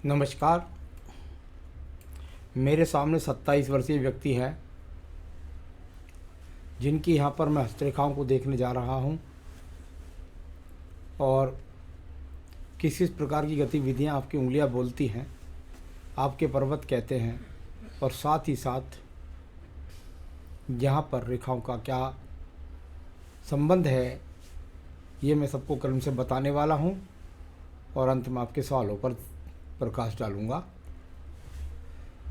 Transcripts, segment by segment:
नमस्कार। मेरे सामने 27 वर्षीय व्यक्ति है जिनकी यहाँ पर मैं हस्तरेखाओं को देखने जा रहा हूँ और किस किस प्रकार की गतिविधियाँ आपकी उंगलियाँ बोलती हैं, आपके पर्वत कहते हैं और साथ ही साथ यहाँ पर रेखाओं का क्या संबंध है, ये मैं सबको क्रम से बताने वाला हूँ और अंत में आपके सवालों पर प्रकाश डालूँगा।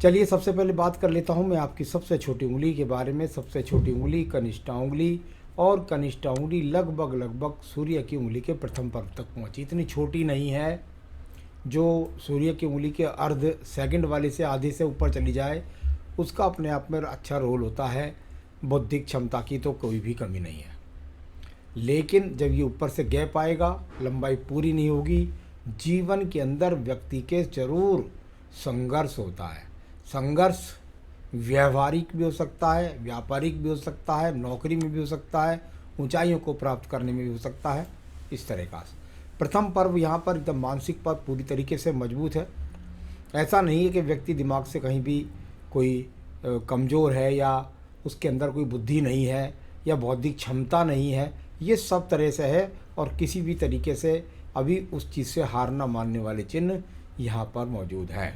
चलिए सबसे पहले बात कर लेता हूँ मैं आपकी सबसे छोटी उंगली के बारे में। सबसे छोटी उंगली कनिष्ठा उंगली, और कनिष्ठा उंगली लगभग सूर्य की उंगली के प्रथम पर्व तक पहुँची। इतनी छोटी नहीं है जो सूर्य की उंगली के अर्ध सेकंड वाले से आधे से ऊपर चली जाए, उसका अपने आप में अच्छा रोल होता है। बौद्धिक क्षमता की तो कोई भी कमी नहीं है, लेकिन जब ये ऊपर से गैप आएगा, लंबाई पूरी नहीं होगी, जीवन के अंदर व्यक्ति के जरूर संघर्ष होता है। संघर्ष व्यवहारिक भी हो सकता है, व्यापारिक भी हो सकता है, नौकरी में भी हो सकता है, ऊंचाइयों को प्राप्त करने में भी हो सकता है। इस तरह का प्रथम पर्व यहाँ पर एकदम मानसिक पर्व पूरी तरीके से मजबूत है। ऐसा नहीं है कि व्यक्ति दिमाग से कहीं भी कोई कमज़ोर है या उसके अंदर कोई बुद्धि नहीं है या बौद्धिक क्षमता नहीं है। ये सब तरह से है और किसी भी तरीके से अभी उस चीज़ से हार न मानने वाले चिन्ह यहाँ पर मौजूद है।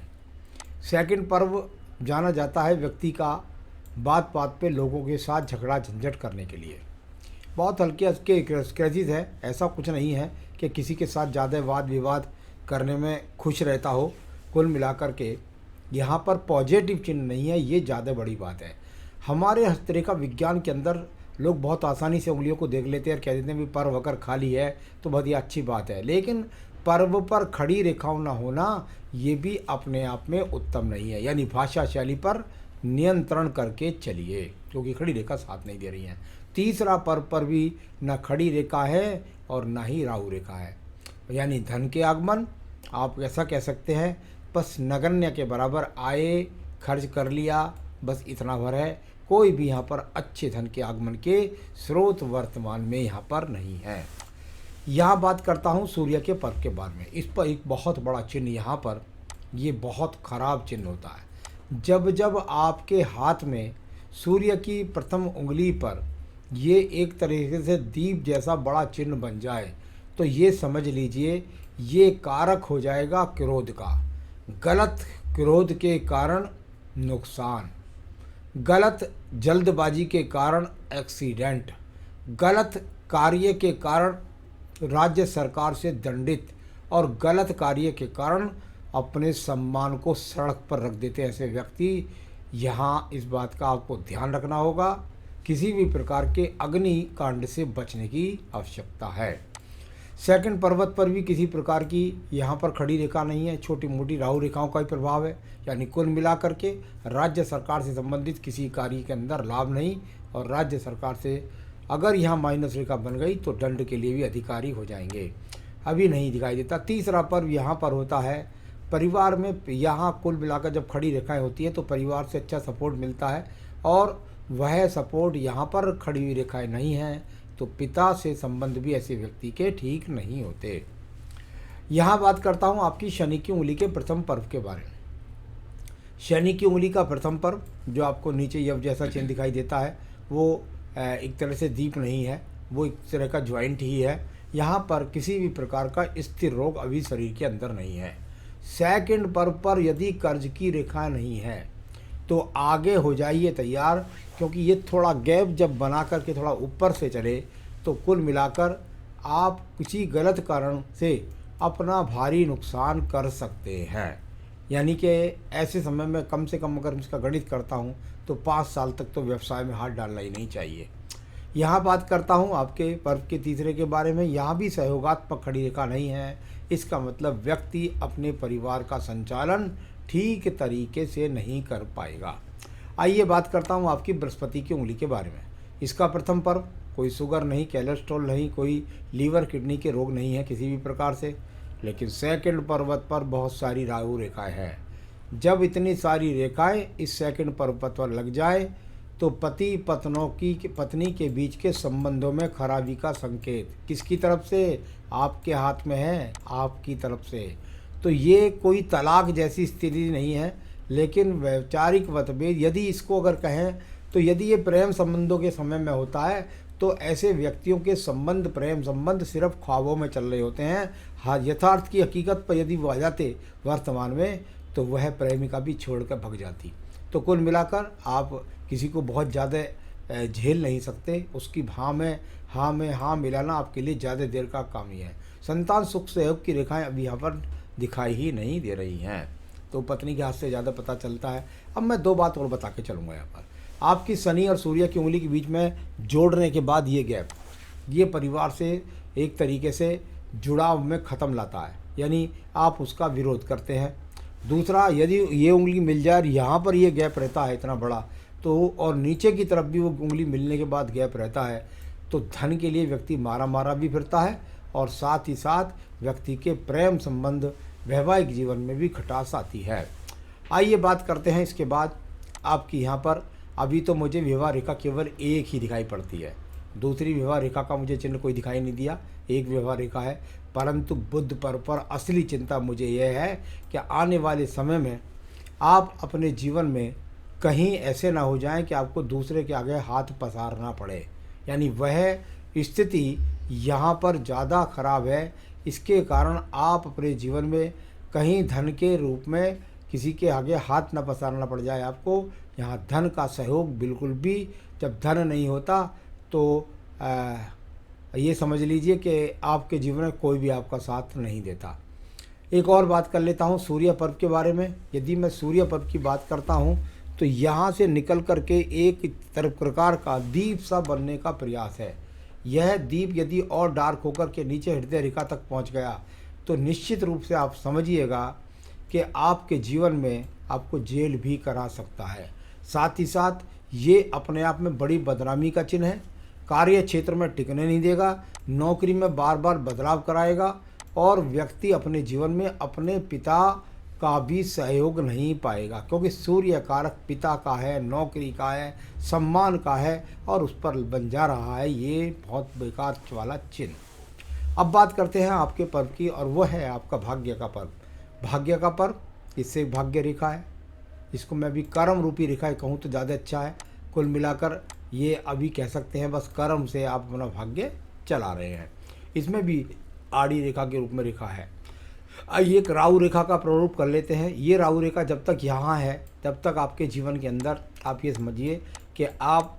सेकंड पर्व जाना जाता है व्यक्ति का बात बात पे लोगों के साथ झगड़ा झंझट करने के लिए। बहुत हल्के हल्के क्रैचेस है, ऐसा कुछ नहीं है कि किसी के साथ ज़्यादा वाद विवाद करने में खुश रहता हो। कुल मिलाकर के यहाँ पर पॉजिटिव चिन्ह नहीं है, ये ज़्यादा बड़ी बात है। हमारे हस्तरेखा विज्ञान के अंदर लोग बहुत आसानी से उंगलियों को देख लेते हैं और कह देते हैं भी पर्व अगर खाली है तो बहुत ही अच्छी बात है, लेकिन पर्व पर खड़ी रेखाओं ना होना ये भी अपने आप में उत्तम नहीं है। यानी भाषा शैली पर नियंत्रण करके चलिए, क्योंकि खड़ी रेखा साथ नहीं दे रही है। तीसरा पर्व पर भी न खड़ी रेखा है और ना ही राहु रेखा है, यानी धन के आगमन आप ऐसा कह सकते हैं बस नगण्य के बराबर आए, खर्च कर लिया, बस इतना भर है। कोई भी यहाँ पर अच्छे धन के आगमन के स्रोत वर्तमान में यहाँ पर नहीं है। यहाँ बात करता हूँ सूर्य के पर्व के बारे में। इस पर एक बहुत बड़ा चिन्ह यहाँ पर, ये बहुत खराब चिन्ह होता है। जब जब आपके हाथ में सूर्य की प्रथम उंगली पर ये एक तरीके से दीप जैसा बड़ा चिन्ह बन जाए तो ये समझ लीजिए ये कारक हो जाएगा क्रोध का। गलत क्रोध के कारण नुकसान, गलत जल्दबाजी के कारण एक्सीडेंट, गलत कार्य के कारण राज्य सरकार से दंडित और गलत कार्य के कारण अपने सम्मान को सड़क पर रख देते हैं ऐसे व्यक्ति। यहाँ इस बात का आपको ध्यान रखना होगा, किसी भी प्रकार के अग्नि कांड से बचने की आवश्यकता है। सेकंड पर्वत पर भी किसी प्रकार की यहाँ पर खड़ी रेखा नहीं है, छोटी मोटी राहु रेखाओं का ही प्रभाव है। यानी कुल मिलाकर के राज्य सरकार से संबंधित किसी कार्य के अंदर लाभ नहीं, और राज्य सरकार से अगर यहाँ माइनस रेखा बन गई तो दंड के लिए भी अधिकारी हो जाएंगे, अभी नहीं दिखाई देता। तीसरा पर्व यहाँ पर होता है परिवार में। यहाँ कुल मिलाकर जब खड़ी रेखाएं होती है तो परिवार से अच्छा सपोर्ट मिलता है, और वह सपोर्ट यहाँ पर खड़ी हुई रेखाएं नहीं हैं तो पिता से संबंध भी ऐसे व्यक्ति के ठीक नहीं होते। यहाँ बात करता हूँ आपकी शनि की उंगली के प्रथम पर्व के बारे में। शनि की उंगली का प्रथम पर्व जो आपको नीचे यव जैसा चिन्ह दिखाई देता है वो एक तरह से दीप नहीं है, वो एक तरह का ज्वाइंट ही है। यहाँ पर किसी भी प्रकार का स्थिर रोग अभी शरीर के अंदर नहीं है। सेकंड पर्व पर यदि कर्ज की रेखा नहीं है तो आगे हो जाइए तैयार, क्योंकि ये थोड़ा गैप जब बना करके थोड़ा ऊपर से चले तो कुल मिलाकर आप किसी गलत कारण से अपना भारी नुकसान कर सकते हैं। यानी कि ऐसे समय में कम से कम अगर इसका गणित करता हूँ तो 5 साल तक तो व्यवसाय में हाथ डालना ही नहीं चाहिए। यहाँ बात करता हूँ आपके पर्व के तीसरे के बारे में। यहाँ भी सहयोगात्मक खड़ी रेखा नहीं है, इसका मतलब व्यक्ति अपने परिवार का संचालन ठीक तरीके से नहीं कर पाएगा। आइए बात करता हूँ आपकी बृहस्पति की उंगली के बारे में। इसका प्रथम पर्व कोई शुगर नहीं, कोलेस्ट्रॉल नहीं, कोई लीवर किडनी के रोग नहीं है किसी भी प्रकार से, लेकिन सेकंड पर्वत पर बहुत सारी राहु रेखाएं हैं। जब इतनी सारी रेखाएं इस सेकंड पर्वत पर लग जाए तो पति पत्नी के बीच के संबंधों में खराबी का संकेत किसकी तरफ से? आपके हाथ में है, आपकी तरफ से। तो ये कोई तलाक जैसी स्थिति नहीं है, लेकिन वैचारिक मतभेद यदि इसको अगर कहें तो यदि ये प्रेम संबंधों के समय में होता है तो ऐसे व्यक्तियों के संबंध, प्रेम संबंध सिर्फ ख्वाबों में चल रहे होते हैं। हाँ, यथार्थ की हकीकत पर यदि वो आ जाते वर्तमान में तो वह प्रेमिका भी छोड़कर भग जाती। तो कुल मिलाकर आप किसी को बहुत ज़्यादा झेल नहीं सकते, उसकी हाँ में हाँ मिलाना आपके लिए ज़्यादा देर का काम ही है। संतान सुख सहयोग की रेखाएं अभी यहाँ पर दिखाई ही नहीं दे रही हैं, तो पत्नी के हाथ से ज़्यादा पता चलता है। अब मैं 2 बात और बता के चलूँगा यहाँ पर। आपकी शनि और सूर्य की उंगली के बीच में जोड़ने के बाद ये गैप, ये परिवार से एक तरीके से जुड़ाव में ख़त्म लाता है, यानी आप उसका विरोध करते हैं। दूसरा, यदि ये उंगली मिल जाए और यहाँ पर ये गैप रहता है इतना बड़ा, तो और नीचे की तरफ भी वो उंगली मिलने के बाद गैप रहता है, तो धन के लिए व्यक्ति मारा भी फिरता है और साथ ही साथ व्यक्ति के प्रेम संबंध, वैवाहिक जीवन में भी खटास आती है। आइए बात करते हैं इसके बाद आपकी यहाँ पर। अभी तो मुझे विवाह रेखा केवल एक ही दिखाई पड़ती है, दूसरी विवाह रेखा का मुझे चिन्ह कोई दिखाई नहीं दिया, एक विवाह रेखा है। परंतु बुध पर असली चिंता मुझे यह है कि आने वाले समय में आप अपने जीवन में कहीं ऐसे ना हो जाएं कि आपको दूसरे के आगे हाथ पसारना पड़े, यानी वह स्थिति यहाँ पर ज़्यादा खराब है। इसके कारण आप अपने जीवन में कहीं धन के रूप में किसी के आगे हाथ न पसारना पड़ जाए आपको। यहाँ धन का सहयोग बिल्कुल भी, जब धन नहीं होता तो ये समझ लीजिए कि आपके जीवन में कोई भी आपका साथ नहीं देता। एक और बात कर लेता हूँ सूर्य पर्व के बारे में। यदि मैं सूर्य पर्व की बात करता हूँ तो यहाँ से निकल करके एक तरफ प्रकार का दीप सा बनने का प्रयास है। यह दीप यदि और डार्क होकर के नीचे हृदय रेखा तक पहुँच गया तो निश्चित रूप से आप समझिएगा कि आपके जीवन में आपको जेल भी करा सकता है। साथ ही साथ ये अपने आप में बड़ी बदनामी का चिन्ह है। कार्य क्षेत्र में टिकने नहीं देगा, नौकरी में बार बार बदलाव कराएगा और व्यक्ति अपने जीवन में अपने पिता का भी सहयोग नहीं पाएगा, क्योंकि सूर्य कारक पिता का है, नौकरी का है, सम्मान का है और उस पर बन जा रहा है ये बहुत बेकार वाला चिन्ह। अब बात करते हैं आपके पर्व की, और वो है आपका भाग्य का पर्व। भाग्य का पर्व, इससे भाग्य रेखा है, इसको मैं अभी कर्म रूपी रेखा कहूँ तो ज़्यादा अच्छा है। कुल मिलाकर ये अभी कह सकते हैं बस कर्म से आप अपना भाग्य चला रहे हैं। इसमें भी आड़ी रेखा के रूप में रेखा है। आइए एक राहु रेखा का प्रारूप कर लेते हैं। ये राहु रेखा जब तक यहाँ है तब तक आपके जीवन के अंदर आप ये समझिए कि आप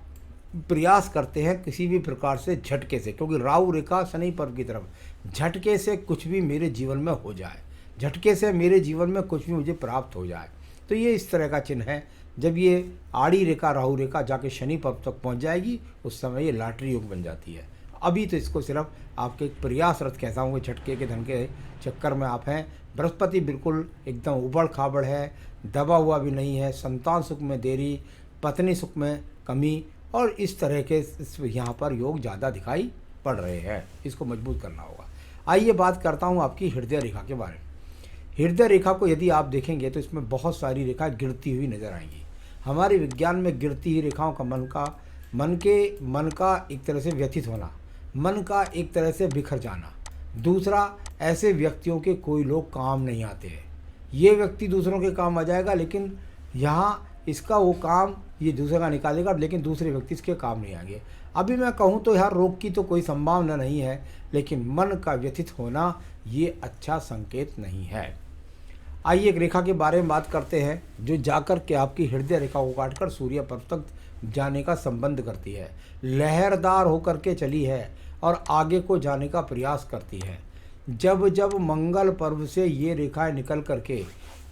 प्रयास करते हैं किसी भी प्रकार से झटके से, क्योंकि राहु रेखा शनि पर्व की तरफ, झटके से कुछ भी मेरे जीवन में हो जाए, झटके से मेरे जीवन में कुछ भी मुझे प्राप्त हो जाए, तो ये इस तरह का चिन्ह है। जब ये आड़ी रेखा राहु रेखा जाके शनि पर्व तक पहुंच जाएगी उस समय ये लॉटरी योग बन जाती है। अभी तो इसको सिर्फ आपके एक प्रयासरत कहता हूँ, झटके के धन के चक्कर में आप हैं। बृहस्पति बिल्कुल एकदम उबड़ खाबड़ है, दबा हुआ भी नहीं है, संतान सुख में देरी, पत्नी सुख में कमी और इस तरह के यहाँ पर योग ज़्यादा दिखाई पड़ रहे हैं, इसको मजबूत करना होगा। आइए बात करता हूँ आपकी हृदय रेखा के बारे में। हृदय रेखा को यदि आप देखेंगे तो इसमें बहुत सारी रेखाएं गिरती हुई नजर आएंगी। हमारे विज्ञान में गिरती हुई रेखाओं का मन का एक तरह से व्यथित होना, मन का एक तरह से बिखर जाना। दूसरा, ऐसे व्यक्तियों के कोई लोग काम नहीं आते हैं। ये व्यक्ति दूसरों के काम आ जाएगा, लेकिन यहाँ इसका वो काम ये दूसरे का निकालेगा, लेकिन दूसरे व्यक्ति इसके काम नहीं आएंगे। अभी मैं कहूँ तो यार रोग की तो कोई संभावना नहीं है, लेकिन मन का व्यथित होना ये अच्छा संकेत नहीं है। आइए एक रेखा के बारे में बात करते हैं जो जाकर के आपकी हृदय रेखा को काटकर सूर्य पर्व तक जाने का संबंध करती है। लहरदार होकर के चली है और आगे को जाने का प्रयास करती है। जब जब मंगल पर्व से ये रेखाएं निकल करके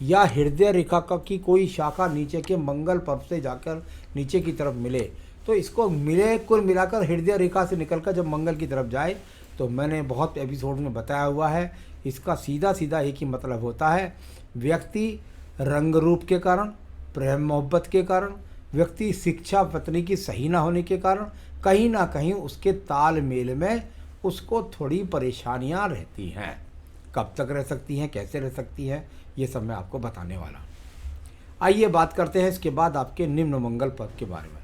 या हृदय रेखा का की कोई शाखा नीचे के मंगल पर्व से जाकर नीचे की तरफ मिले तो इसको मिले, कुल मिलाकर हृदय रेखा से निकलकर जब मंगल की तरफ जाए तो मैंने बहुत एपिसोड में बताया हुआ है, इसका सीधा सीधा एक ही मतलब होता है, व्यक्ति रंग रूप के कारण, प्रेम मोहब्बत के कारण, व्यक्ति शिक्षा पत्नी की सही ना होने के कारण कहीं ना कहीं उसके तालमेल में उसको थोड़ी परेशानियां रहती हैं। कब तक रह सकती हैं, कैसे रह सकती हैं, ये सब मैं आपको बताने वाला हूँ। आइए बात करते हैं इसके बाद आपके निम्न मंगल पर्व के बारे में।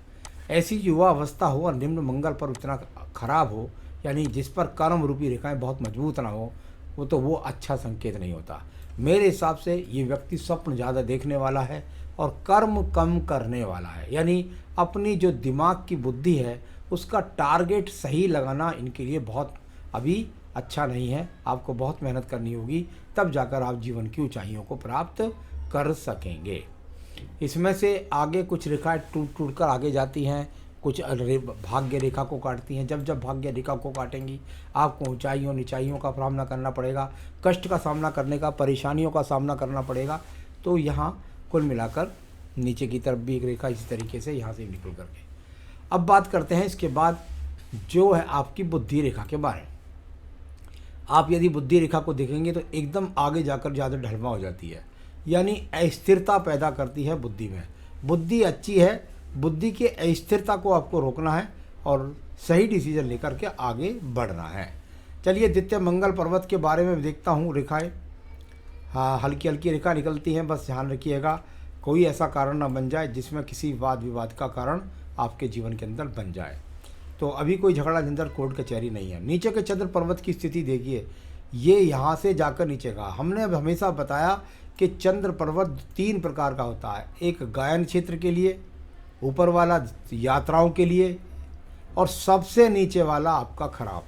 ऐसी युवा अवस्था हो और निम्न मंगल पर्व इतना खराब हो, यानी जिस पर कर्म रूपी रेखाएं बहुत मजबूत ना हो, वो अच्छा संकेत नहीं होता। मेरे हिसाब से ये व्यक्ति स्वप्न ज़्यादा देखने वाला है और कर्म कम करने वाला है। यानी अपनी जो दिमाग की बुद्धि है उसका टारगेट सही लगाना इनके लिए बहुत अभी अच्छा नहीं है। आपको बहुत मेहनत करनी होगी, तब जाकर आप जीवन की ऊंचाइयों को प्राप्त कर सकेंगे। इसमें से आगे कुछ रेखाएं टूट टूट कर आगे जाती हैं, कुछ भाग्य रेखा को काटती हैं। जब जब भाग्य रेखा को काटेंगी आपको ऊंचाइयों नीचाइयों का सामना करना पड़ेगा, कष्ट का सामना करने का, परेशानियों का सामना करना पड़ेगा। तो यहाँ कुल मिलाकर नीचे की तरफ भी एक रेखा इसी तरीके से यहाँ से निकल करके। अब बात करते हैं इसके बाद जो है आपकी बुद्धि रेखा के बारे में। आप यदि बुद्धि रेखा को देखेंगे तो एकदम आगे जाकर ज़्यादा ढलमा हो जाती है, यानी अस्थिरता पैदा करती है बुद्धि में। बुद्धि अच्छी है, बुद्धि की अस्थिरता को आपको रोकना है और सही डिसीजन लेकर के आगे बढ़ना है। चलिए द्वितीय मंगल पर्वत के बारे में देखता हूँ रेखाएं। हाँ, हल्की हल्की रेखा निकलती हैं, बस ध्यान रखिएगा कोई ऐसा कारण ना बन जाए जिसमें किसी वाद विवाद का कारण आपके जीवन के अंदर बन जाए। तो अभी कोई झगड़ा झंझट कोर्ट कचहरी नहीं है। नीचे के चंद्र पर्वत की स्थिति देखिए, ये यहाँ से जाकर नीचे का। हमने अब हमेशा बताया कि चंद्र पर्वत 3 प्रकार का होता है, एक गायन क्षेत्र के लिए, ऊपर वाला यात्राओं के लिए, और सबसे नीचे वाला आपका खराब।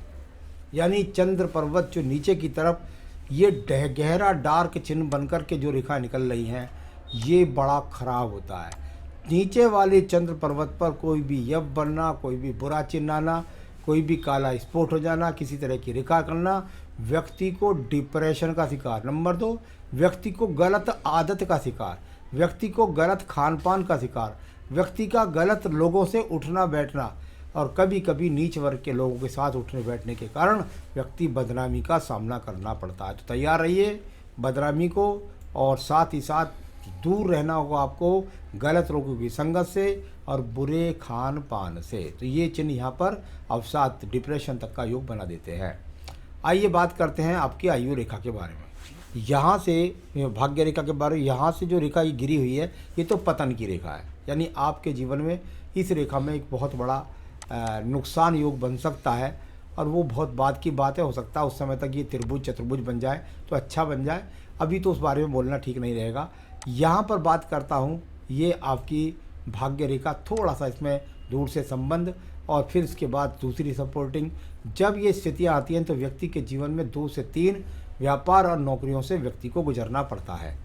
यानी चंद्र पर्वत जो नीचे की तरफ ये गहरा डार्क चिन्ह बनकर के जो रेखा निकल रही हैं, ये बड़ा खराब होता है। नीचे वाले चंद्र पर्वत पर कोई भी यव बनना, कोई भी बुरा चिन्ह आना, कोई भी काला स्पॉट हो जाना, किसी तरह की रेखा करना व्यक्ति को डिप्रेशन का शिकार। नंबर 2, व्यक्ति को गलत आदत का शिकार, व्यक्ति को गलत खान पान का शिकार, व्यक्ति का गलत लोगों से उठना बैठना, और कभी कभी नीच वर्ग के लोगों के साथ उठने बैठने के कारण व्यक्ति बदनामी का सामना करना पड़ता है। तो तैयार रहिए बदनामी को, और साथ ही साथ दूर रहना होगा आपको गलत लोगों की संगत से और बुरे खान पान से। तो ये चिन्ह यहाँ पर अवसाद डिप्रेशन तक का योग बना देते हैं। आइए बात करते हैं आपकी आयु रेखा के बारे में। यहाँ से भाग्य रेखा के बारे में, यहाँ से जो रेखा ये गिरी हुई है ये तो पतन की रेखा है। यानी आपके जीवन में इस रेखा में एक बहुत बड़ा नुकसान योग बन सकता है, और वो बहुत बाद की बात है। हो सकता है उस समय तक ये त्रिभुज चतुर्भुज बन जाए तो अच्छा बन जाए, अभी तो उस बारे में बोलना ठीक नहीं रहेगा। यहाँ पर बात करता हूँ ये आपकी भाग्य रेखा, थोड़ा सा इसमें दूर से संबंध, और फिर इसके बाद दूसरी सपोर्टिंग। जब ये स्थितियाँ आती हैं तो व्यक्ति के जीवन में 2 से 3 व्यापार और नौकरियों से व्यक्ति को गुजरना पड़ता है।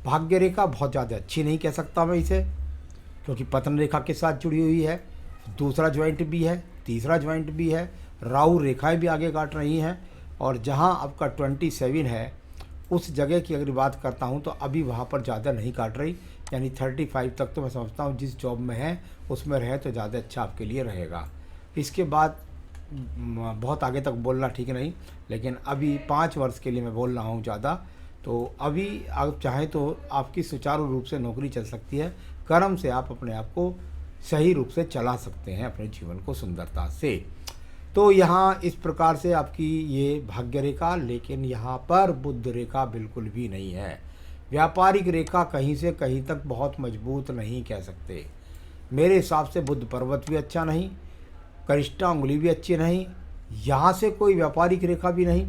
भाग्य रेखा बहुत ज़्यादा अच्छी नहीं कह सकता मैं इसे, क्योंकि पतन रेखा के साथ जुड़ी हुई है, दूसरा ज्वाइंट भी है, तीसरा ज्वाइंट भी है, राहु रेखाएं भी आगे काट रही हैं, और जहां आपका 27 है उस जगह की अगर बात करता हूं तो अभी वहां पर ज़्यादा नहीं काट रही। यानी 35 तक तो मैं समझता हूं जिस जॉब में है उसमें रहे तो ज़्यादा अच्छा आपके लिए रहेगा। इसके बाद बहुत आगे तक बोलना ठीक नहीं, लेकिन अभी 5 वर्ष के लिए मैं बोल रहा हूँ ज़्यादा। तो अभी आप चाहें तो आपकी सुचारू रूप से नौकरी चल सकती है, कर्म से आप अपने आप को सही रूप से चला सकते हैं अपने जीवन को सुंदरता से। तो यहाँ इस प्रकार से आपकी ये भाग्य रेखा, लेकिन यहाँ पर बुध रेखा बिल्कुल भी नहीं है। व्यापारिक रेखा कहीं से कहीं तक बहुत मजबूत नहीं कह सकते। मेरे हिसाब से बुध पर्वत भी अच्छा नहीं, करिष्ठा उंगली भी अच्छी नहीं, यहाँ से कोई व्यापारिक रेखा भी नहीं।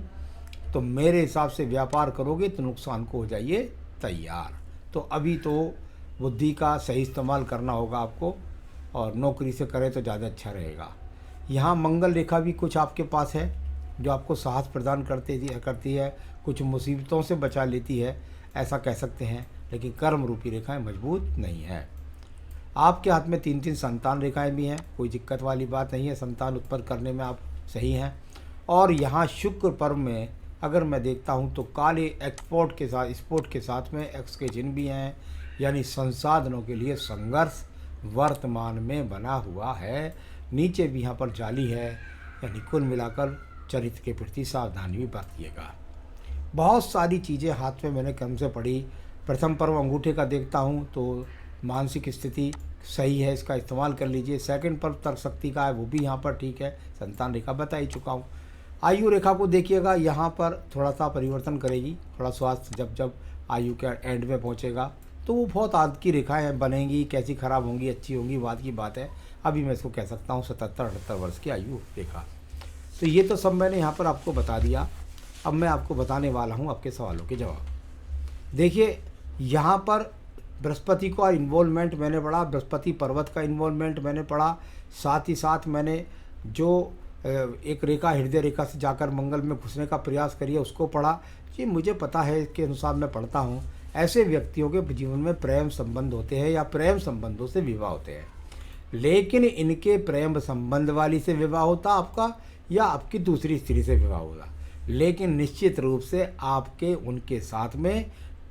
तो मेरे हिसाब से व्यापार करोगे तो नुकसान को हो जाइए तैयार। तो अभी तो बुद्धि का सही इस्तेमाल करना होगा आपको, और नौकरी से करें तो ज़्यादा अच्छा रहेगा। यहाँ मंगल रेखा भी कुछ आपके पास है जो आपको साहस प्रदान करती है, कुछ मुसीबतों से बचा लेती है, ऐसा कह सकते हैं। लेकिन कर्म रूपी रेखाएं मजबूत नहीं है। आपके हाथ में 3-3 संतान रेखाएं भी हैं, कोई दिक्कत वाली बात नहीं है, संतान उत्पन्न करने में आप सही हैं। और यहाँ शुक्र पर्व में अगर मैं देखता हूँ तो काले स्पोर्ट के साथ में एक्स के चिन्ह भी हैं, यानी संसाधनों के लिए संघर्ष वर्तमान में बना हुआ है। नीचे भी यहाँ पर जाली है, यानी कुल मिलाकर चरित्र के प्रति सावधानी भी बरतिएगा। बहुत सारी चीज़ें हाथ में मैंने क्रम से पढ़ी। प्रथम पर्व अंगूठे का देखता हूँ तो मानसिक स्थिति सही है, इसका इस्तेमाल कर लीजिए। सेकंड पर्व तर्क शक्ति का है, वो भी यहाँ पर ठीक है। संतान रेखा बता ही चुका हूँ। आयु रेखा को देखिएगा, यहाँ पर थोड़ा सा परिवर्तन करेगी। थोड़ा स्वास्थ्य जब आयु के एंड में पहुँचेगा तो वो बहुत आदि की रेखाएँ बनेंगी, कैसी ख़राब होंगी अच्छी होंगी बाद की बात है। अभी मैं इसको कह सकता हूँ 77-78 वर्ष की आयु रेखा। तो ये तो सब मैंने यहाँ पर आपको बता दिया। अब मैं आपको बताने वाला हूँ आपके सवालों के जवाब। देखिए, यहाँ पर बृहस्पति का इन्वॉल्वमेंट मैंने पढ़ा, बृहस्पति पर्वत का इन्वॉल्वमेंट मैंने पढ़ा, साथ ही साथ मैंने जो एक रेखा हृदय रेखा से जाकर मंगल में घुसने का प्रयास करिए उसको पढ़ा। ये मुझे पता है, इसके अनुसार मैं पढ़ता हूँ। ऐसे व्यक्तियों के जीवन में प्रेम संबंध होते हैं या प्रेम संबंधों से विवाह होते हैं, लेकिन इनके प्रेम संबंध वाली से विवाह होता आपका या आपकी दूसरी स्त्री से विवाह होगा, लेकिन निश्चित रूप से आपके उनके साथ में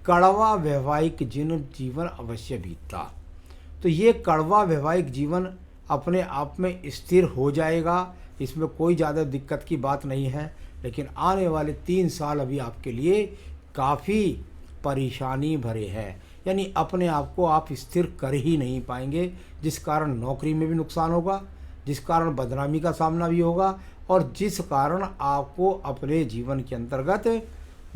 कड़वा वैवाहिक जीवन अवश्य बीतता। तो ये कड़वा वैवाहिक जीवन अपने आप में स्थिर हो जाएगा, इसमें कोई ज़्यादा दिक्कत की बात नहीं है। लेकिन आने वाले 3 साल अभी आपके लिए काफ़ी परेशानी भरे हैं, यानी अपने आप को आप स्थिर कर ही नहीं पाएंगे, जिस कारण नौकरी में भी नुकसान होगा, जिस कारण बदनामी का सामना भी होगा, और जिस कारण आपको अपने जीवन के अंतर्गत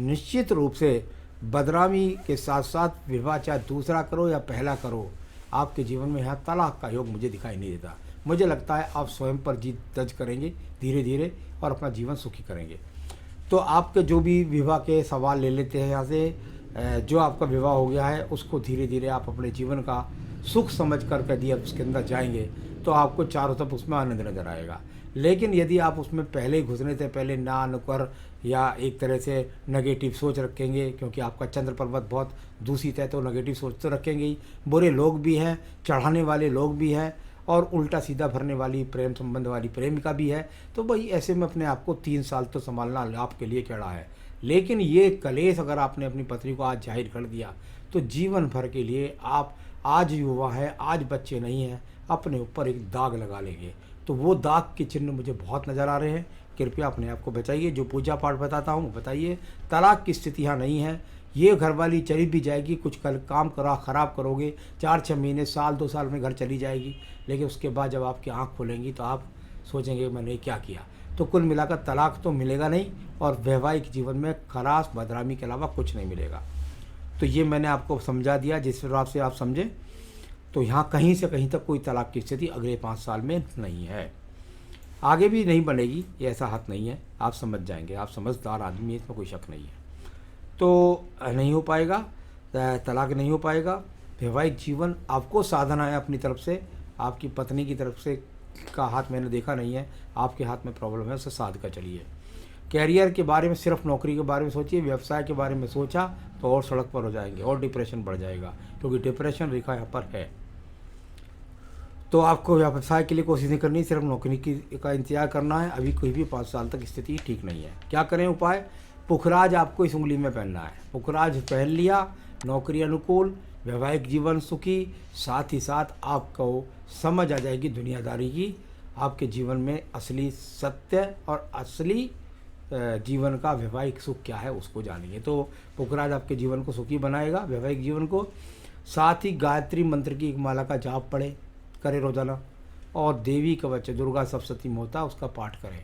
निश्चित रूप से बदनामी के साथ साथ विवाह चाहे दूसरा करो या पहला करो, आपके जीवन में यहाँ तलाक का योग मुझे दिखाई नहीं देता। मुझे लगता है आप स्वयं पर जीत दर्ज करेंगे धीरे धीरे और अपना जीवन सुखी करेंगे। तो आपके जो भी विवाह के सवाल ले लेते हैं यहाँ से, जो आपका विवाह हो गया है उसको धीरे धीरे आप अपने जीवन का सुख समझ कर यदि आप उसके अंदर जाएंगे तो आपको चारों तरफ उसमें आनंद नजर आएगा। लेकिन यदि आप उसमें पहले ही घुसने से पहले ना नुकर या एक तरह से नेगेटिव सोच रखेंगे, क्योंकि आपका चंद्र पर्वत बहुत दूषित है तो नेगेटिव सोच तो रखेंगे ही, बुरे लोग भी हैं, चढ़ाने वाले लोग भी हैं, और उल्टा सीधा भरने वाली प्रेम संबंध वाली प्रेमिका भी है। तो भाई ऐसे में अपने आप को 3 साल तो संभालना आपके लिए कड़ा है। लेकिन ये कलेश अगर आपने अपनी पत्नी को आज जाहिर कर दिया तो जीवन भर के लिए आप, आज युवा है, आज बच्चे नहीं हैं, अपने ऊपर एक दाग लगा लेंगे। तो वो दाग के चिन्ह मुझे बहुत नज़र आ रहे हैं। कृपया अपने आप को बचाइए। जो पूजा पाठ बताता हूँ बताइए। तलाक की स्थिति यहाँ नहीं है। ये घरवाली चली भी जाएगी, कुछ कल काम ख़राब करोगे, 4-6 महीने, साल 2 साल में घर चली जाएगी, लेकिन उसके बाद जब आपकी आँख खुलेंगी तो आप सोचेंगे मैंने क्या किया। तो कुल मिलाकर तलाक तो मिलेगा नहीं, और वैवाहिक जीवन में खराश बदनामी के अलावा कुछ नहीं मिलेगा। तो ये मैंने आपको समझा दिया, जिस हिसाब से आप समझें। तो यहाँ कहीं से कहीं तक कोई तलाक की स्थिति अगले 5 साल में नहीं है, आगे भी नहीं बनेगी, ये ऐसा हाथ नहीं है। आप समझ जाएंगे, आप समझदार आदमी है, इसमें कोई शक नहीं है। तो नहीं हो पाएगा, तलाक नहीं हो पाएगा। वैवाहिक जीवन आपको साधना है अपनी तरफ से, आपकी पत्नी की तरफ से का हाथ मैंने देखा नहीं है, आपके हाथ में प्रॉब्लम है, उसे साध कर चलिए। कैरियर के बारे में, सिर्फ नौकरी के बारे में सोचिए, व्यवसाय के बारे में सोचा तो और सड़क पर हो जाएंगे और डिप्रेशन बढ़ जाएगा, क्योंकि डिप्रेशन रेखा यहाँ पर है। तो आपको व्यवसाय के लिए कोशिश नहीं करनी, सिर्फ नौकरी का इंतजार करना है। अभी कोई भी 5 साल तक स्थिति ठीक नहीं है। क्या करें उपाय? पुखराज आपको इस उंगली में पहनना है। पुखराज पहन लिया, नौकरी अनुकूल, वैवाहिक जीवन सुखी, साथ ही साथ आपको समझ आ जाएगी दुनियादारी की, आपके जीवन में असली सत्य और असली जीवन का वैवाहिक सुख क्या है उसको जानेंगे। तो पुखराज आपके जीवन को सुखी बनाएगा, वैवाहिक जीवन को। साथ ही गायत्री मंत्र की एक माला का जाप पढ़े करें रोजाना, और देवी कवच दुर्गा सप्तशती मोता उसका पाठ करें।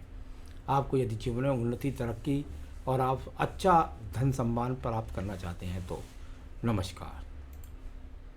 आपको यदि जीवन में उन्नति, तरक्की और आप अच्छा धन सम्मान प्राप्त करना चाहते हैं तो नमस्कार।